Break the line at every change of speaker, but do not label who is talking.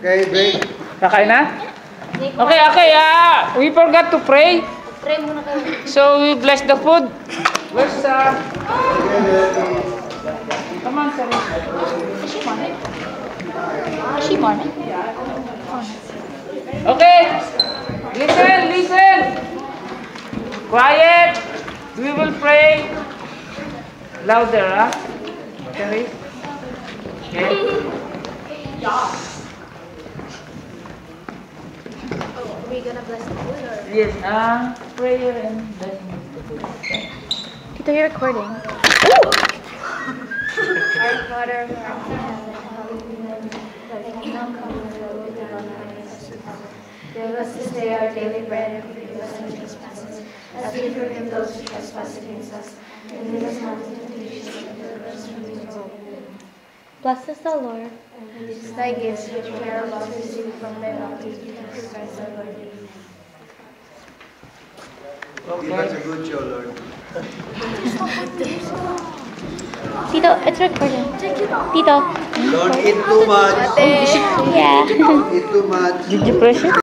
Okay, break.
Kakain na? Okay, we forgot to pray.
Pray muna kayo.
So we bless the food. Where's come on, Sarah.
Is she morning? Is she morning?
Okay. Listen. Quiet. We will pray. Louder, huh? Sorry. Okay.
Are we gonna bless the food or?
Yes. Prayer and blessing the food.
Tito, you're recording. Our Father, who art in heaven, hallowed be thy name. Thy kingdom come, thy will be done on earth as it is in heaven. Give us this day our daily bread, and forgive us our trespasses, as we forgive those who trespass against us. And lead us not into temptation, but deliver us from evil. Bless us, the Lord, and these thy gifts which we are about to receive from thy bounty, through Christ our Lord.
Give us a good show, Lord.
Tito, it's recording. Tito.
Don't eat too much.
Yeah.
Don't eat too much.
Did you press it?